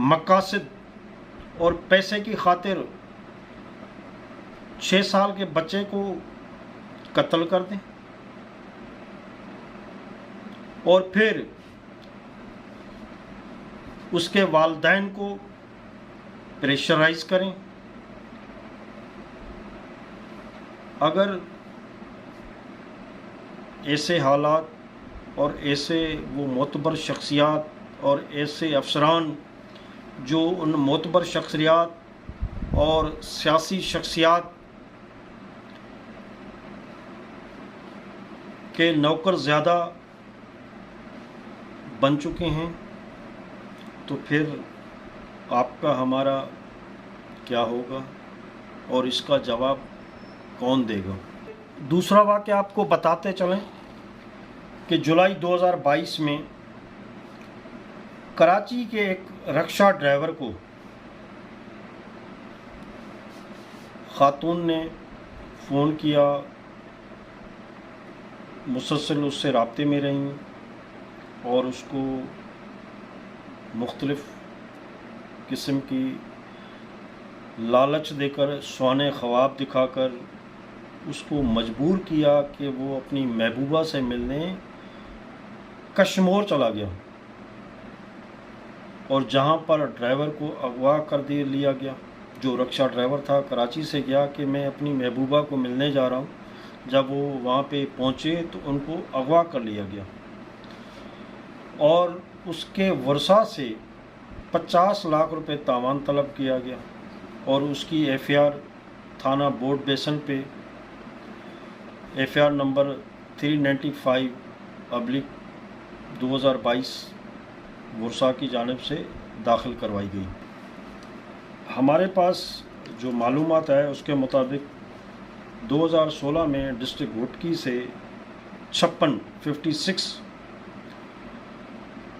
मकासद और पैसे की खातिर 6 साल के बच्चे को कत्ल कर दें और फिर उसके वालिदैन को प्रेशराइज करें। अगर ऐसे हालात और ऐसे वो मोतबर शख्सियात और ऐसे अफसरान जो उन मोतबर शख्सियात और सियासी शख्सियात के नौकर ज़्यादा बन चुके हैं, तो फिर आपका हमारा क्या होगा और इसका जवाब कौन देगा। दूसरा वाक़या आपको बताते चलें कि जुलाई 2022 में कराची के एक रिक्शा ड्राइवर को खातून ने फ़ोन किया, मुसलसल उससे राब्ते में रहीं और उसको मुख्तलिफ़ किस्म की लालच देकर, सुहाने ख्वाब दिखाकर उसको मजबूर किया कि वो अपनी महबूबा से मिलने कश्मीर चला गया और जहाँ पर ड्राइवर को अगवा कर दे लिया गया। जो रिक्शा ड्राइवर था कराची से गया कि मैं अपनी महबूबा को मिलने जा रहा हूँ, जब वो वहाँ पे पहुँचे तो उनको अगवा कर लिया गया और उसके वर्षा से 50 लाख रुपए तावान तलब किया गया और उसकी FIR थाना बोर्ड बेसन पे FIR नंबर 395/2022 वर्षा की जानिब से दाखिल करवाई गई। हमारे पास जो मालूमात है उसके मुताबिक 2016 में डिस्ट्रिक्ट घोटकी से 56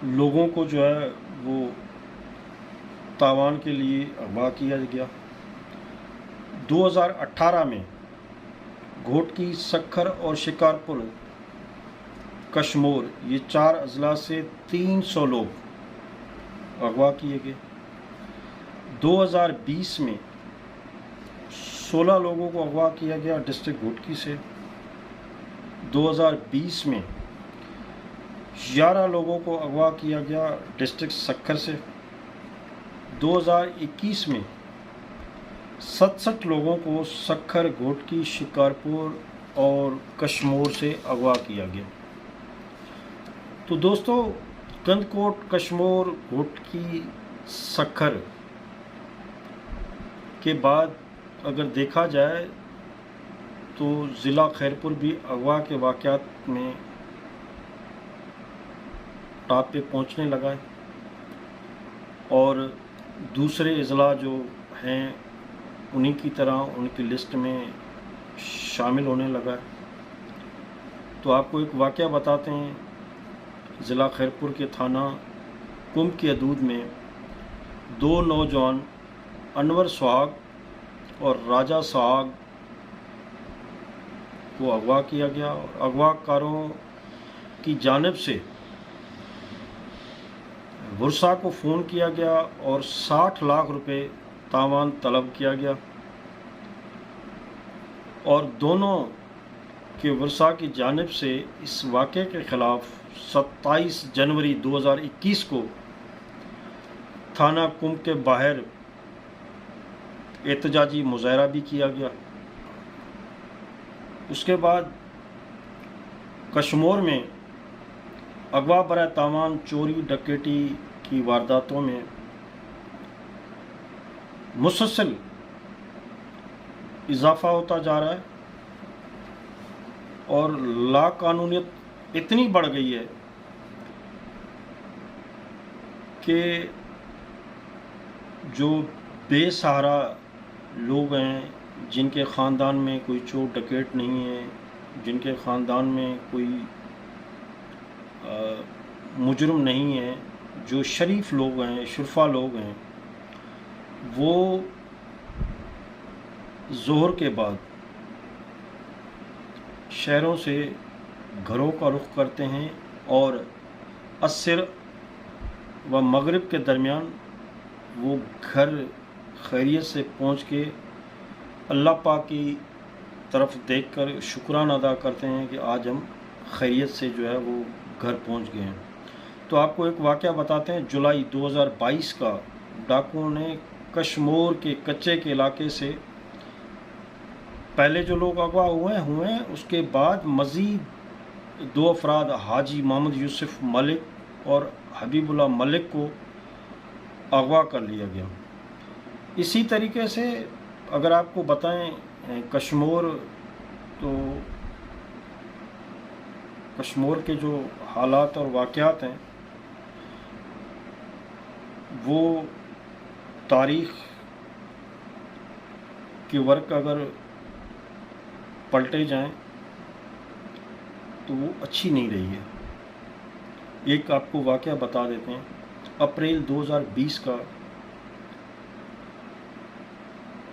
लोगों को जो है वो तावान के लिए अगवा किया गया। 2018 में घोटकी, सक्खर और शिकारपुर, कश्मीर, ये 4 अजला से 300 लोग अगवा किए गए। 2020 में 16 लोगों को अगवा किया गया डिस्ट्रिक्ट घोटकी से। 2020 में 11 लोगों को अगवा किया गया डिस्ट्रिक्ट सक्खर से। 2021 में 67 लोगों को सक्खर, घोटकी, शिकारपुर और कश्मीर से अगवा किया गया। तो दोस्तों, गंदकोट, कश्मीर, घोटकी, सक्खर के बाद अगर देखा जाए तो ज़िला खैरपुर भी अगवा के वाक़यात में टॉप पे पहुंचने लगा है और दूसरे अजला जो हैं उन्हीं की तरह उनकी लिस्ट में शामिल होने लगा है। तो आपको एक वाक़या बताते हैं। ज़िला खैरपुर के थाना कुंभ की हदूद में 2 नौजवान अनवर सुहाग और राजा सुहाग को अगवा किया गया और अगवाकारों की जानिब से वर्षा को फ़ोन किया गया और 60 लाख रुपए तावान तलब किया गया और दोनों के वर्षा की जानिब से इस वाक़े के ख़िलाफ़ 27 जनवरी 2021 को थाना कुंभ के बाहर एहतजाजी मुजाहरा भी किया गया। उसके बाद कश्मीर में अगवा बराए तावान चोरी डकैती की वारदातों में मुसलसल इजाफा होता जा रहा है और लाकानूनियत इतनी बढ़ गई है कि जो बेसहारा लोग हैं, जिनके ख़ानदान में कोई चोर डकैत नहीं है, जिनके ख़ानदान में कोई मुजरिम नहीं है, जो शरीफ लोग हैं, शुरफा लोग हैं, वो ज़ोहर के बाद शहरों से घरों का रुख करते हैं और असर व मगरिब के दरमियान वो घर खैरियत से पहुंच के अल्लाह पाक की तरफ देखकर शुक्राना अदा करते हैं कि आज हम खैरियत से जो है वो घर पहुंच गए हैं। तो आपको एक वाक़या बताते हैं। जुलाई 2022 का डाकुओं ने कश्मीर के कच्चे के इलाके से पहले जो लोग अगवा हुए उसके बाद मज़ीद 2 अफराद हाजी मोहम्मद यूसुफ मलिक और हबीबुल्लाह मलिक को अगवा कर लिया गया। इसी तरीके से अगर आपको बताएं कश्मीर, तो कश्मीर के जो हालात और वाक़यात हैं वो तारीख़ के वर्क अगर पलटे जाएं तो वो अच्छी नहीं रही है। एक आपको वाक़या बता देते हैं। अप्रैल 2020 का,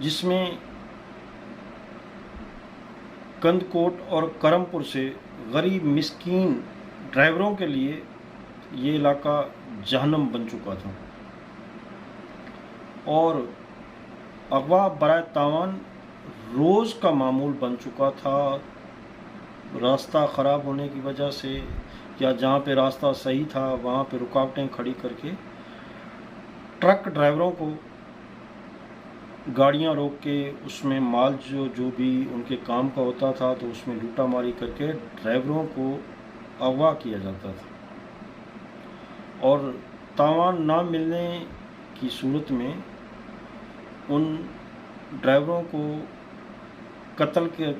जिसमें कंदकोट और करमपुर से गरीब मिस्कीन ड्राइवरों के लिए ये इलाका जहन्नम बन चुका था और अगवा बराए तावान रोज़ का मामूल बन चुका था। रास्ता ख़राब होने की वजह से या जहाँ पे रास्ता सही था वहाँ पे रुकावटें खड़ी करके ट्रक ड्राइवरों को गाड़ियाँ रोक के उसमें माल जो भी उनके काम का होता था तो उसमें लूटा मारी करके ड्राइवरों को अगवा किया जाता था और तावान ना मिलने की सूरत में उन ड्राइवरों को कत्ल के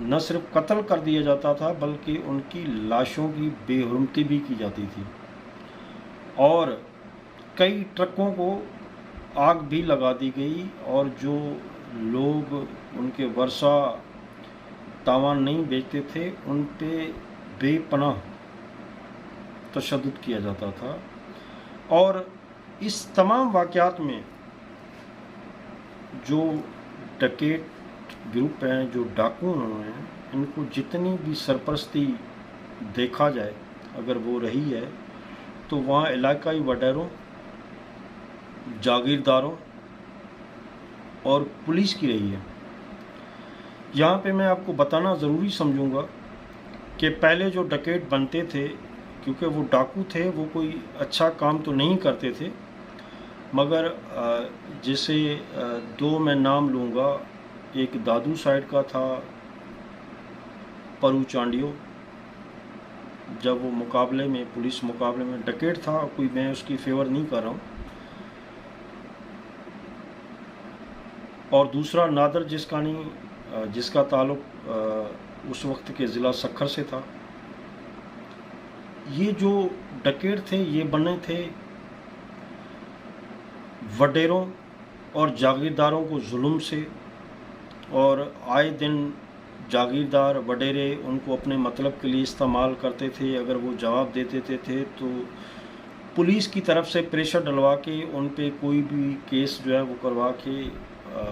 न सिर्फ कत्ल कर दिया जाता था बल्कि उनकी लाशों की बेहुरमती भी की जाती थी और कई ट्रकों को आग भी लगा दी गई और जो लोग उनके वर्षा तावान नहीं बेचते थे उन पे बेपनाह तशद्दुद किया जाता था। और इस तमाम वाक़यात में जो डकैत ग्रुप हैं, जो डाकू हैं, इनको जितनी भी सरपरस्ती देखा जाए अगर वो रही है तो वहाँ इलाकाई वडेरों, जागीरदारों और पुलिस की रही है। यहाँ पे मैं आपको बताना ज़रूरी समझूंगा कि पहले जो डकैत बनते थे, क्योंकि वो डाकू थे, वो कोई अच्छा काम तो नहीं करते थे, मगर जैसे 2 मैं नाम लूँगा। एक दादू साइड का था परू चांडियो, जब वो मुकाबले में, पुलिस मुकाबले में डकैत था, कोई मैं उसकी फेवर नहीं कर रहा हूँ। और दूसरा नादर जिसका ताल्लुक उस वक्त के ज़िला सखर से था। ये जो डकैत थे ये बने थे वडेरों और जागीरदारों को जुल्म से, और आए दिन जागीरदार वडेरे उनको अपने मतलब के लिए इस्तेमाल करते थे। अगर वो जवाब दे देते थे तो पुलिस की तरफ से प्रेशर डलवा के उन पे कोई भी केस जो है वो करवा के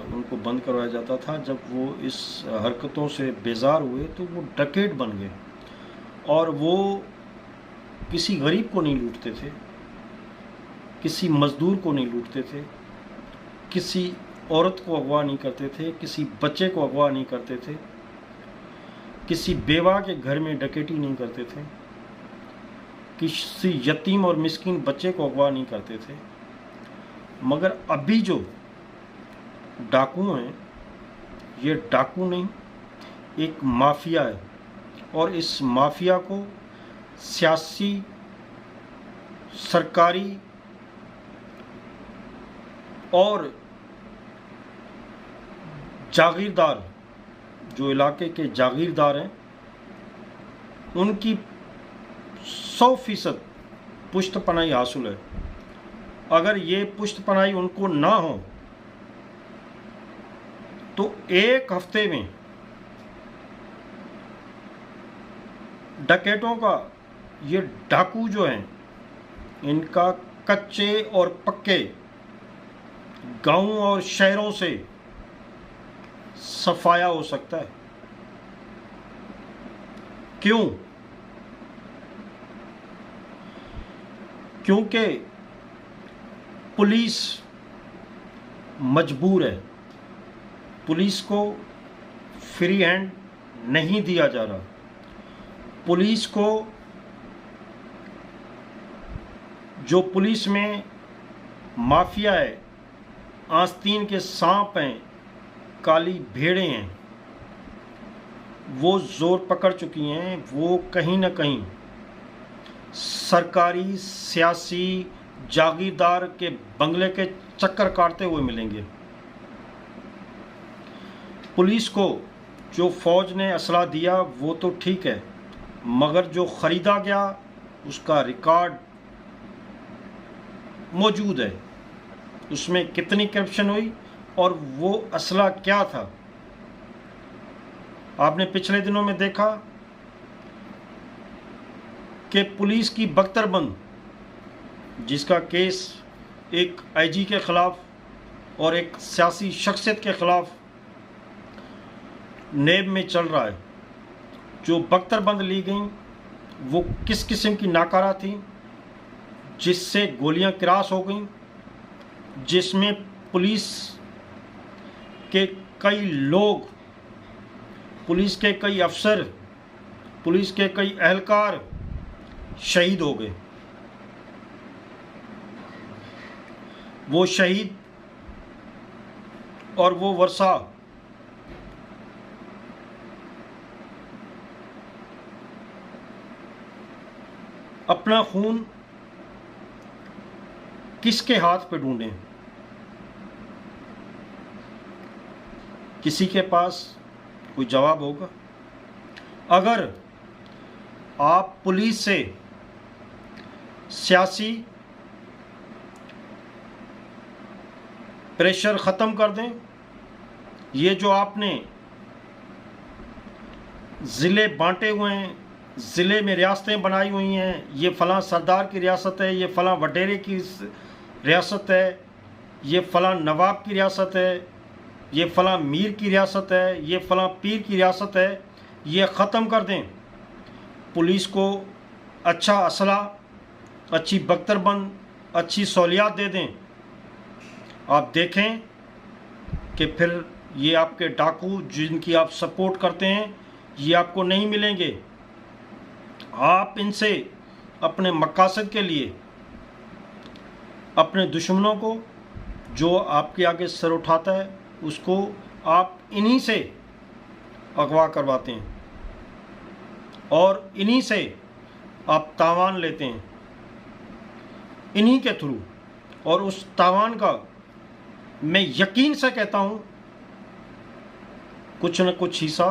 उनको बंद करवाया जाता था। जब वो इस हरकतों से बेजार हुए तो वो डकैत बन गए और वो किसी गरीब को नहीं लूटते थे, किसी मजदूर को नहीं लूटते थे, किसी औरत को अगवा नहीं करते थे, किसी बच्चे को अगवा नहीं करते थे, किसी बेवा के घर में डकैती नहीं करते थे, किसी यतीम और मिस्कीन बच्चे को अगवा नहीं करते थे। मगर अभी जो डाकू हैं, ये डाकू नहीं, एक माफिया है और इस माफिया को सियासी, सरकारी और जागीरदार, जो इलाके के जागीरदार हैं, उनकी 100% पुष्टपनाही हासिल है। अगर ये पुष्टपनाही उनको ना हो तो एक हफ्ते में डकैतों का, ये डाकू जो हैं, इनका कच्चे और पक्के गांव और शहरों से सफाया हो सकता है। क्यों? क्योंकि पुलिस मजबूर है, पुलिस को फ्री हैंड नहीं दिया जा रहा। पुलिस को, जो पुलिस में माफिया है, आस्तीन के सांप हैं, काली भेड़ें हैं, वो जोर पकड़ चुकी हैं। वो कहीं ना कहीं सरकारी, सियासी, जागीरदार के बंगले के चक्कर काटते हुए मिलेंगे। पुलिस को जो फौज ने असला दिया वो तो ठीक है, मगर जो ख़रीदा गया उसका रिकॉर्ड मौजूद है। उसमें कितनी करप्शन हुई और वो असला क्या था। आपने पिछले दिनों में देखा कि पुलिस की बख्तरबंद, जिसका केस एक आईजी के ख़िलाफ़ और एक सियासी शख्सियत के ख़िलाफ़ नेब में चल रहा है, जो बख्तरबंद ली गई वो किस किस्म की नाकारा थी, जिससे गोलियां क्रॉस हो गई, जिसमें पुलिस के कई लोग, पुलिस के कई अफसर, पुलिस के कई एहलकार शहीद हो गए। वो शहीद और वो वर्षा अपना खून किसके हाथ पे ढूंढें? किसी के पास कोई जवाब होगा? अगर आप पुलिस से सियासी प्रेशर ख़त्म कर दें, ये जो आपने ज़िले बांटे हुए हैं, ज़िले में रियासतें बनाई हुई हैं, ये फ़लाँ सरदार की रियासत है, ये फ़लाँ वडेरे की रियासत है, ये फ़लाँ नवाब की रियासत है, ये फ़लाँ मीर की रियासत है, ये फ़लाँ पीर की रियासत है, ये ख़त्म कर दें। पुलिस को अच्छा असला, अच्छी बख्तरबंद, अच्छी सहूलियात दे दें। आप देखें कि फिर ये आपके डाकू जिनकी आप सपोर्ट करते हैं, ये आपको नहीं मिलेंगे। आप इनसे अपने मकासद के लिए, अपने दुश्मनों को, जो आपके आगे सर उठाता है, उसको आप इन्हीं से अगवा करवाते हैं और इन्हीं से आप तावान लेते हैं, इन्हीं के थ्रू। और उस तावान का मैं यकीन से कहता हूँ कुछ न कुछ हिस्सा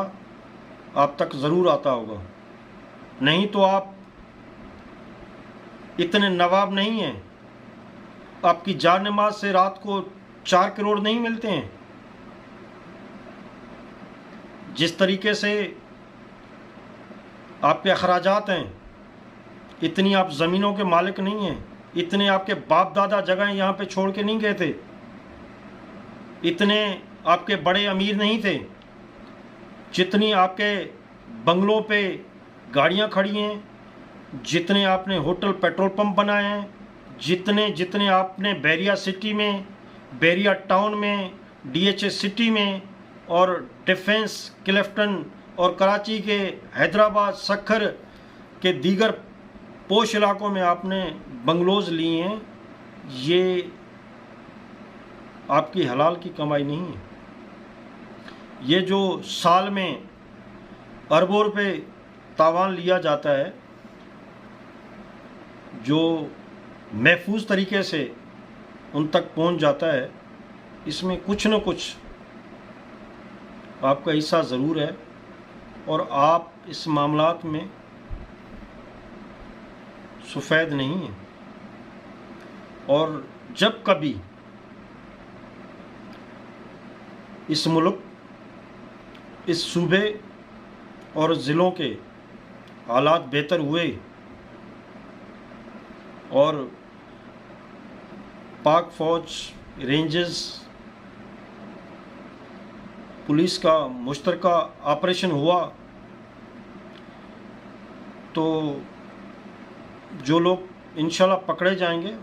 आप तक ज़रूर आता होगा। नहीं तो आप इतने नवाब नहीं हैं। आपकी जान नमाज से रात को 4 करोड़ नहीं मिलते हैं। जिस तरीके से आपके अखराजात हैं, इतनी आप ज़मीनों के मालिक नहीं हैं। इतने आपके बाप दादा जगह यहाँ पे छोड़ के नहीं गए थे, इतने आपके बड़े अमीर नहीं थे, जितनी आपके बंगलों पे गाड़ियाँ खड़ी हैं, जितने आपने होटल पेट्रोल पंप बनाए हैं, जितने जितने आपने बैरिया सिटी में, बैरिया टाउन में, डीएचएस सिटी में और डिफेंस क्लिफ्टन और कराची के हैदराबाद सखर के दीगर पोश इलाकों में आपने बंगलोज लिए हैं, ये आपकी हलाल की कमाई नहीं है। ये जो साल में अरबों रुपए तावान लिया जाता है, जो महफूज तरीके से उन तक पहुंच जाता है, इसमें कुछ न कुछ आपका हिस्सा ज़रूर है और आप इस मामलात में सफ़ेद नहीं हैं। और जब कभी इस मुल्क, इस सूबे और ज़िलों के हालात बेहतर हुए और पाक फ़ौज, रेंजर्स, पुलिस का मुश्तरका ऑपरेशन हुआ, तो जो लोग इंशाल्लाह पकड़े जाएंगे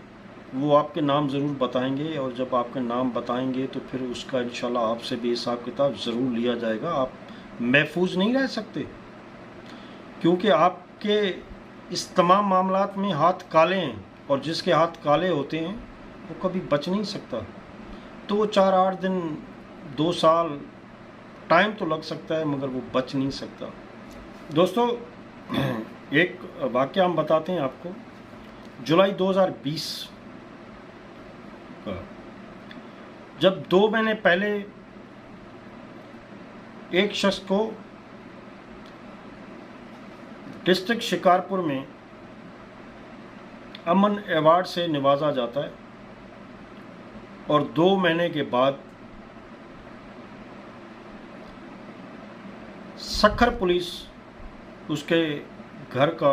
वो आपके नाम ज़रूर बताएंगे, और जब आपके नाम बताएंगे तो फिर उसका इंशाल्लाह आपसे भी हिसाब किताब ज़रूर लिया जाएगा। आप महफूज नहीं रह सकते, क्योंकि आपके इस तमाम मामलात में हाथ काले हैं, और जिसके हाथ काले होते हैं वो कभी बच नहीं सकता। तो वो 4-8 दिन, 2 साल टाइम तो लग सकता है, मगर वो बच नहीं सकता। दोस्तों, एक वाक़या हम बताते हैं आपको। जुलाई 2020 का, जब 2 महीने पहले एक शख्स को डिस्ट्रिक्ट शिकारपुर में अमन अवार्ड से नवाजा जाता है, और 2 महीने के बाद सखर पुलिस उसके घर का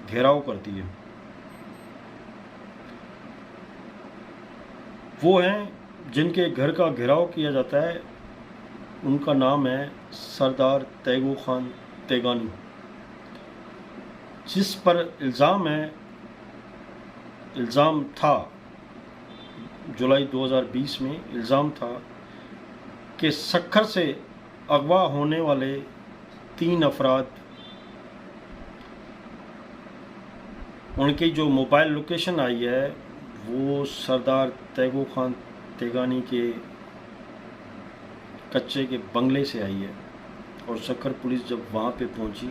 घेराव करती है। वो हैं जिनके घर का घेराव किया जाता है, उनका नाम है सरदार तैगू खान तेगानी, जिस पर इल्ज़ाम था, जुलाई 2020 में इल्ज़ाम था कि सखर से अगवा होने वाले 3 अफराद, उनकी जो मोबाइल लोकेशन आई है वो सरदार तैगू खान तेगानी के कच्चे के बंगले से आई है। और सखर पुलिस जब वहाँ पे पहुँची,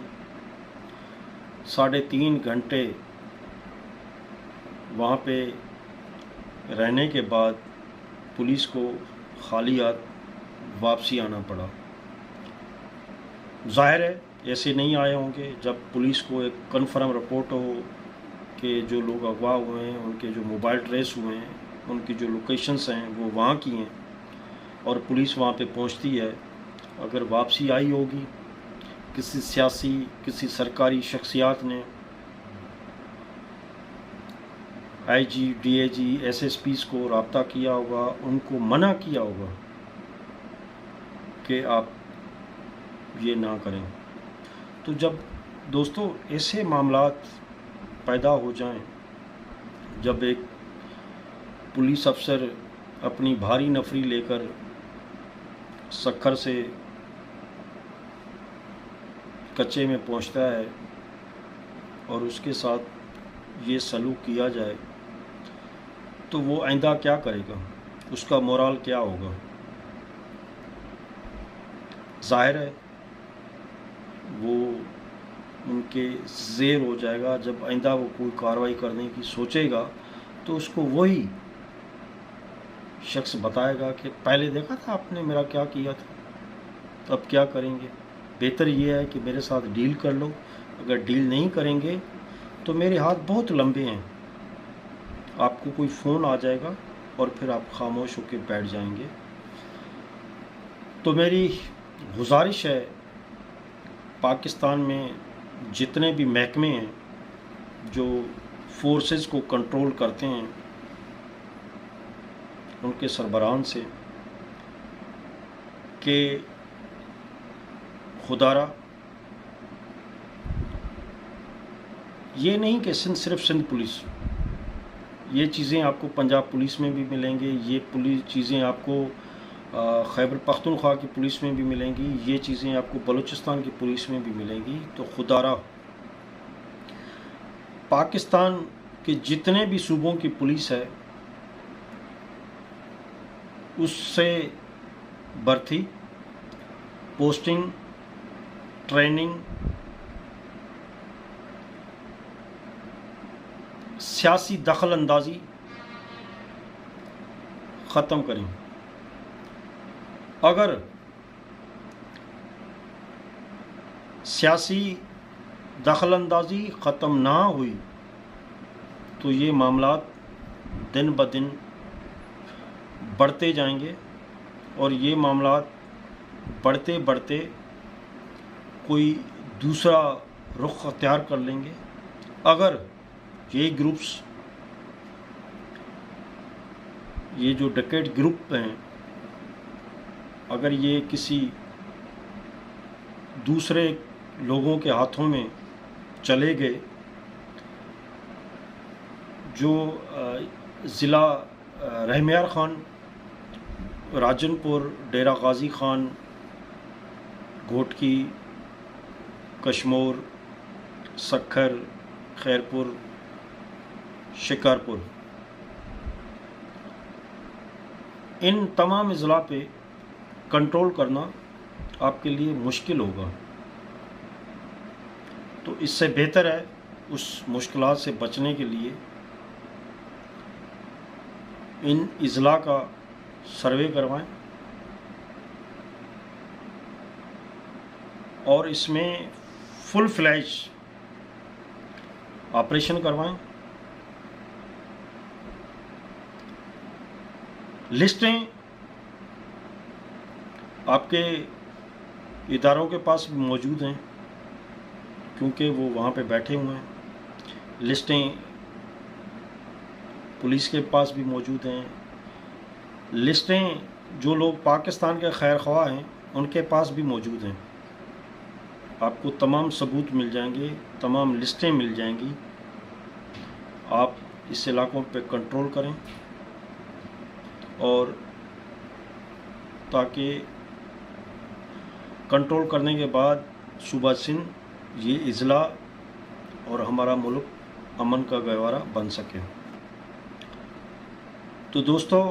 3.5 घंटे वहाँ पे रहने के बाद पुलिस को खाली हाथ वापसी आना पड़ा। जाहिर है ऐसे नहीं आए होंगे। जब पुलिस को एक कन्फर्म रिपोर्ट हो कि जो लोग अगवा हुए हैं, उनके जो मोबाइल ट्रेस हुए हैं, उनकी जो लोकेशंस हैं वो वहाँ की हैं, और पुलिस वहाँ पे पहुँचती है, अगर वापसी आई होगी, किसी सियासी, किसी सरकारी शख्सियात ने आईजी, डीआईजी, एसएसपीज़ को रब्ता किया होगा, उनको मना किया होगा कि आप ये ना करें। तो जब दोस्तों ऐसे मामलात पैदा हो जाएं, जब एक पुलिस अफसर अपनी भारी नफरी लेकर सखर से कच्चे में पहुंचता है और उसके साथ ये सलूक किया जाए, तो वो आइंदा क्या करेगा, उसका मोराल क्या होगा। जाहिर है वो उनके ज़ेर हो जाएगा। जब आइंदा वो कोई कार्रवाई करने की सोचेगा तो उसको वही शख्स बताएगा कि पहले देखा था आपने मेरा क्या किया था, तो अब क्या करेंगे। बेहतर ये है कि मेरे साथ डील कर लो, अगर डील नहीं करेंगे तो मेरे हाथ बहुत लंबे हैं। आपको कोई फ़ोन आ जाएगा और फिर आप खामोश होकर बैठ जाएंगे। तो मेरी गुजारिश है, पाकिस्तान में जितने भी महकमे हैं जो फोर्सेस को कंट्रोल करते हैं उनके सरबराहान से कि खुदारा ये नहीं कि सिर्फ सिंध पुलिस, ये चीज़ें आपको पंजाब पुलिस में भी मिलेंगे, ये पुलिस चीज़ें आपको खैबर पख्तूनख्वा की पुलिस में भी मिलेंगी, ये चीज़ें आपको बलूचिस्तान की पुलिस में भी मिलेंगी। तो खुदारा पाकिस्तान के जितने भी सूबों की पुलिस है उससे भर्ती, पोस्टिंग, ट्रेनिंग, सियासी दखल अंदाजी ख़त्म करें। अगर सियासी दखल अंदाजी ख़त्म ना हुई तो ये मामलात दिन ब दिन बढ़ते जाएंगे और ये मामलात बढ़ते बढ़ते कोई दूसरा रुख अख्तियार कर लेंगे। अगर ये ग्रुप्स, ये जो डकैत ग्रुप हैं, अगर ये किसी दूसरे लोगों के हाथों में चले गए, जो ज़िला रहमियार ख़ान, राजनपुर, डेरा गाजी ख़ान, घोटकी, कशमोर, सक्खर, खैरपुर, शिकारपुर, इन तमाम अज़ला पे कंट्रोल करना आपके लिए मुश्किल होगा। तो इससे बेहतर है उस मुश्किलात से बचने के लिए इन अज़ला का सर्वे करवाएं और इसमें फुल फ्लैश ऑपरेशन करवाएं। लिस्टें आपके इदारों के पास भी मौजूद हैं क्योंकि वो वहाँ पे बैठे हुए हैं। लिस्टें पुलिस के पास भी मौजूद हैं। लिस्टें जो लोग पाकिस्तान के खैर ख्वाह हैं उनके पास भी मौजूद हैं। आपको तमाम सबूत मिल जाएंगे, तमाम लिस्टें मिल जाएंगी। आप इस इलाकों पे कंट्रोल करें और ताकि कंट्रोल करने के बाद सूबा सिंध, ये अज़ला और हमारा मुल्क अमन का गहवारा बन सके। तो दोस्तों,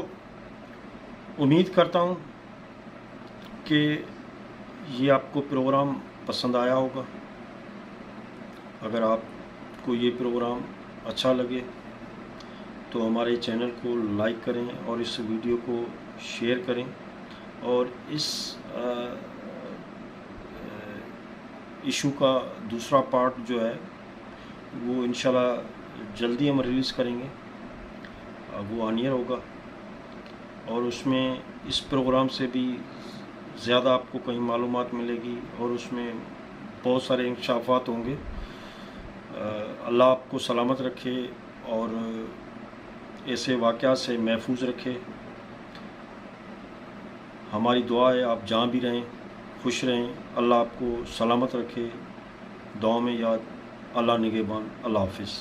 उम्मीद करता हूँ कि ये आपको प्रोग्राम पसंद आया होगा। अगर आपको ये प्रोग्राम अच्छा लगे तो हमारे चैनल को लाइक करें और इस वीडियो को शेयर करें और इस इशू का दूसरा पार्ट जो है वो इंशाल्लाह जल्दी हम रिलीज़ करेंगे। वो ऑन ईयर होगा और उसमें इस प्रोग्राम से भी ज़्यादा आपको कहीं मालूमात मिलेगी और उसमें बहुत सारे इंकशाफात होंगे। अल्लाह आपको सलामत रखे और ऐसे वाक़यात से महफूज रखे। हमारी दुआ है आप जहाँ भी रहें खुश रहें, अल्लाह आपको सलामत रखे। दुआ में याद, अल्लाह निगहबान, अल्लाह हाफिज़।